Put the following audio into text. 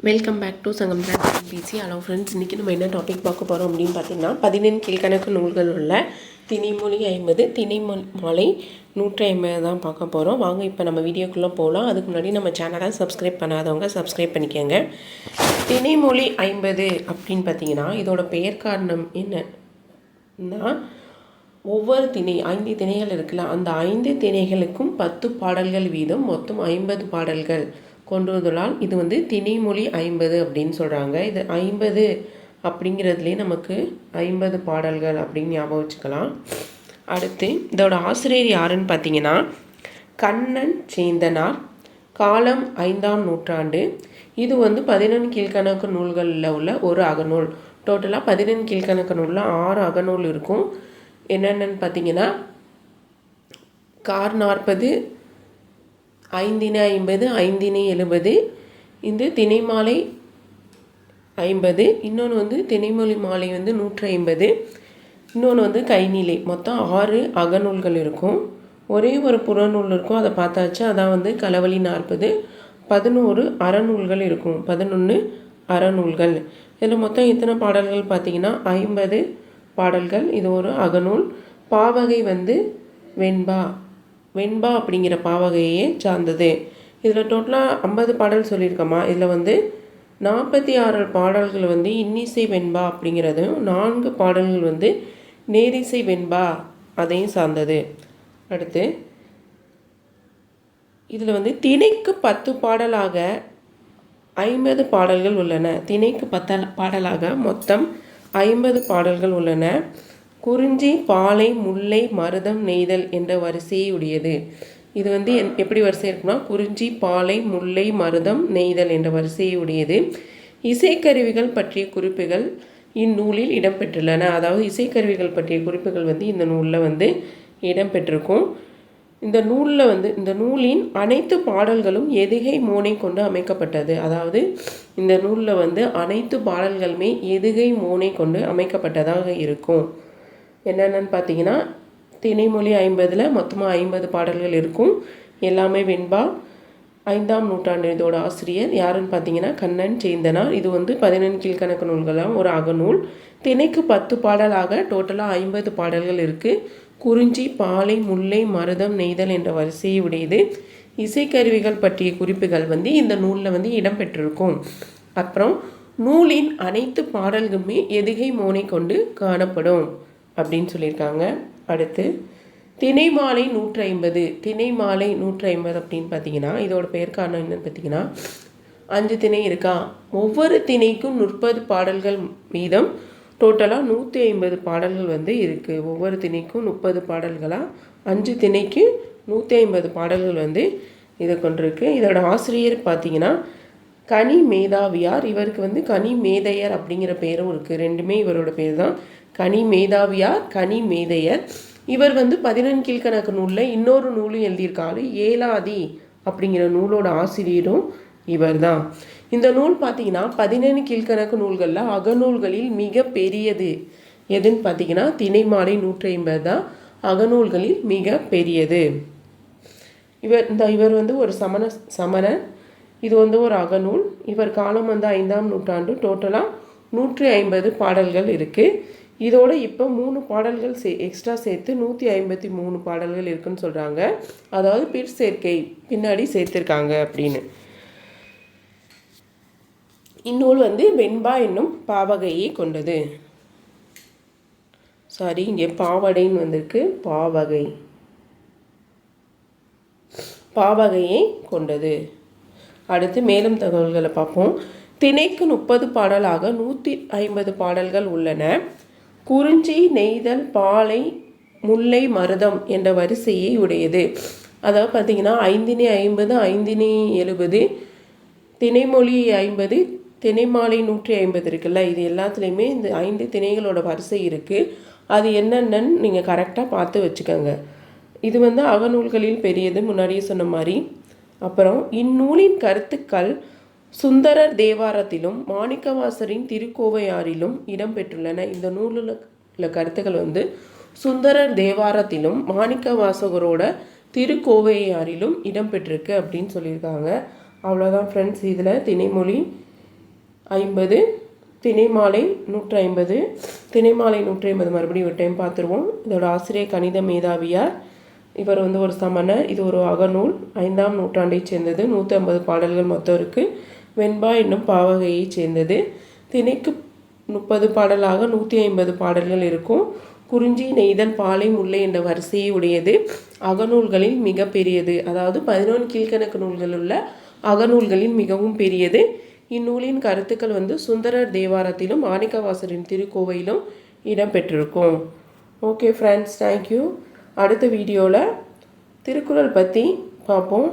Welcome back to சங்கம் PC. Hello friends, இன்றைக்கி நம்ம என்ன டாபிக் பார்க்க போகிறோம் அப்படின்னு பார்த்தீங்கன்னா 15 கீழ்கணக்கு நூல்கள் உள்ள திணைமொழி 50 திணைமாலை 150 தான் பார்க்க போகிறோம். வாங்க இப்போ நம்ம வீடியோக்குள்ளே போகலாம். அதுக்கு முன்னாடி நம்ம சேனலை சப்ஸ்கிரைப் பண்ணாதவங்க சப்ஸ்கிரைப் பண்ணிக்கோங்க. திணைமொழி 50 அப்படின்னு பார்த்தீங்கன்னா இதோட பெயர் காரணம் என்னன்னா, ஒவ்வொரு திணை 5 திணைகள் இருக்குல்ல, அந்த 5 திணைகளுக்கும் 10 பாடல்கள் வீதம் மொத்தம் 50 பாடல்கள் கொண்டுவதால் இது திணைமொழி 50 அப்படின்னு சொல்கிறாங்க. இது 50 அப்படிங்கிறதுலே நமக்கு 50 பாடல்கள் அப்படின்னு ஞாபகம் வச்சுக்கலாம். அடுத்து இதோட ஆசிரியர் யாருன்னு பார்த்தீங்கன்னா கண்ணன் சேந்தனார், காலம் 5ஆம் நூற்றாண்டு. இது 11 கீழ்கணக்கு நூல்களில் உள்ள ஒரு அகநூல். டோட்டலாக 11 கீழ்கணக்கு நூலில் 6 அகநூல் இருக்கும். என்னென்னு பார்த்தீங்கன்னா கார் 40, ஐந்தினை 50, ஐந்தினை 70, இந்த திணைமாலை 50, இன்னொன்று திணைமொழி மாலை 150, இன்னொன்று கைநிலை. மொத்தம் 6 அகநூல்கள் இருக்கும். ஒரே ஒரு புறநூல் இருக்கும், அதை பார்த்தாச்சு. அதான் களவழி 40. 11 அறநூல்கள் இருக்கும். 11 அறநூல்கள். இதில் மொத்தம் எத்தனை பாடல்கள் பார்த்தீங்கன்னா 50 பாடல்கள். இது ஒரு அகநூல். பாவகை வெண்பா. வெண்பா அப்படிங்கிற பாவகையே சார்ந்தது. இதில் டோட்டலாக 50 பாடல் சொல்லியிருக்கோமா. இதில் 46 பாடல்கள் இன்னிசை வெண்பா அப்படிங்கிறதும், 4 பாடல்கள் நேரிசை வெண்பா அதையும் சார்ந்தது. அடுத்து இதில் திணைக்கு 10 பாடலாக 50 பாடல்கள் உள்ளன. திணைக்கு 10 பாடலாக மொத்தம் 50 பாடல்கள் உள்ளன. குறிஞ்சி, பாலை, முல்லை, மருதம், நெய்தல் என்ற வரிசையை உடையது. இது எப்படி வரிசை இருக்குன்னா, குறிஞ்சி, பாலை, முல்லை, மருதம், நெய்தல் என்ற வரிசையை உடையது. இசைக்கருவிகள் பற்றிய குறிப்புகள் இந்நூலில் இடம்பெற்றுள்ளன. அதாவது இசைக்கருவிகள் பற்றிய குறிப்புகள் இந்த நூலில் இடம்பெற்றிருக்கும். இந்த நூலில் இந்த நூலின் அனைத்து பாடல்களும் எதுகை மோனை கொண்டு அமைக்கப்பட்டது. அதாவது இந்த நூலில் அனைத்து பாடல்களுமே எதுகை மோனை கொண்டு அமைக்கப்பட்டதாக இருக்கும். என்னென்னு பார்த்தீங்கன்னா திணைமொழி 50ல் மொத்தமாக 50 பாடல்கள் இருக்கும். எல்லாமே வெண்பா. 5ஆம் நூற்றாண்டு. இதோட ஆசிரியர் யாருன்னு பார்த்தீங்கன்னா கண்ணன் சேந்தனார். இது 11 கீழ்கணக்கு நூல்களாம் ஒரு அகநூல். திணைக்கு 10 பாடலாக டோட்டலாக 50 பாடல்கள் இருக்குது. குறிஞ்சி, பாலை, முல்லை, மருதம், நெய்தல் என்ற வரிசையை உடையது. இசைக்கருவிகள் பற்றிய குறிப்புகள் இந்த நூலில் இடம்பெற்றிருக்கும். அப்புறம் நூலின் அனைத்து பாடல்களுமே எதுகை மோனை கொண்டு காணப்படும் அப்படின்னு சொல்லியிருக்காங்க. அடுத்து திணைமாலை 150. திணைமாலை 150 அப்படின்னு பார்த்தீங்கன்னா இதோட பெயர் காரணம் என்னன்னு பார்த்தீங்கன்னா 5 திணை இருக்கா. ஒவ்வொரு திணைக்கும் 30 பாடல்கள் வீதம் டோட்டலாக 150 பாடல்கள் இருக்குது. ஒவ்வொரு திணைக்கும் 30 பாடல்களாக 5 திணைக்கு 150 பாடல்கள் இதை கொண்டிருக்கு. இதோட ஆசிரியர் பார்த்தீங்கன்னா கனி மேதாவியார். இவருக்கு கனி மேதையர் அப்படிங்கிற பேரும் இருக்குது. ரெண்டுமே இவரோட பேர் தான். கனி மேதாவியார், கனி மேதையர். இவர் 11 கீழ்கணக்கு நூலில் இன்னொரு நூலும் எழுதியிருக்காரு. ஏலாதி அப்படிங்கிற நூலோட ஆசிரியரும் இவர் தான். இந்த நூல் பார்த்தீங்கன்னா 11 கீழ்கணக்கு நூல்களில் அகநூல்களில் மிக பெரியது எதுன்னு பார்த்தீங்கன்னா திணைமாலை 150 தான் அகநூல்களில் மிக பெரியது. இவர் ஒரு சமணர். இது ஒரு அகநூல். இவர் காலம் 5ஆம் நூற்றாண்டு. டோட்டலாக 150 பாடல்கள் இருக்குது. இதோட இப்போ 3 பாடல்கள் எக்ஸ்ட்ரா சேர்த்து 153 பாடல்கள் இருக்குன்னு சொல்கிறாங்க. அதாவது பிற் சேர்க்கை பின்னாடி சேர்த்துருக்காங்க அப்படின்னு. இந்நூல் வெண்பா என்னும் பாவகையை கொண்டது. சாரி, இங்கே பாவடைன்னு வந்திருக்கு. பாவகையை கொண்டது. அடுத்து மேலும் தகவல்களை பார்ப்போம். திணைக்கு 30 பாடலாக 150 பாடல்கள் உள்ளன. குறிஞ்சி, நெய்தல், பாலை, முல்லை, மருதம் என்ற வரிசையை உடையது. அதாவது பார்த்தீங்கன்னா 5 50, 5 70, திணைமொழி 50, திணைமாலை 150 இருக்குல்ல. இது எல்லாத்துலேயுமே இந்த 5 திணைகளோட வரிசை இருக்குது. அது என்னென்னு நீங்கள் கரெக்டாக பார்த்து வச்சுக்கோங்க. இது அகநூல்களில் பெரியது, முன்னாடியே சொன்ன மாதிரி. அப்புறம் இந்நூலின் கருத்துக்கள் சுந்தரர் தேவாரத்திலும் மாணிக்கவாசரின் திருக்கோவையாரிலும் இடம்பெற்றுள்ளன. இந்த நூலில் உள்ள கருத்துக்கள் சுந்தரர் தேவாரத்திலும் மாணிக்கவாசகரோட திருக்கோவையாரிலும் இடம்பெற்றிருக்கு அப்படின்னு சொல்லியிருக்காங்க. அவ்வளோதான் ஃப்ரெண்ட்ஸ். இதில் திணைமொழி 50, திணைமாலை 150, திணைமாலை 150 மறுபடியும் ஒரு டைம் பார்த்துருவோம். இதோட ஆசிரியர் கணித மேதாவியார். இவர் ஒரு சமணர். இது ஒரு அகநூல், 5ஆம் நூற்றாண்டைச் சேர்ந்தது. 150 பாடல்கள் மொத்தம் இருக்குது. வெண்பா என்னும் பாவகையைச் சேர்ந்தது. திணைக்கு 30 பாடலாக 150 பாடல்கள் இருக்கும். குறிஞ்சி, நெய்தல், பாலை, முல்லை என்ற வரிசையை உடையது. அகநூல்களில் மிக பெரியது. அதாவது 11 கீழ்கணக்கு நூல்கள் உள்ள அகநூல்களில் மிகவும் பெரியது. இந்நூலின் கருத்துக்கள் சுந்தரர் தேவாரத்திலும் மாணிக்கவாசரின் திருக்கோவையிலும் இடம்பெற்றிருக்கும். Okay friends, thank you. அடுத்த வீடியோவில் திருக்குறள் பற்றி பார்ப்போம்.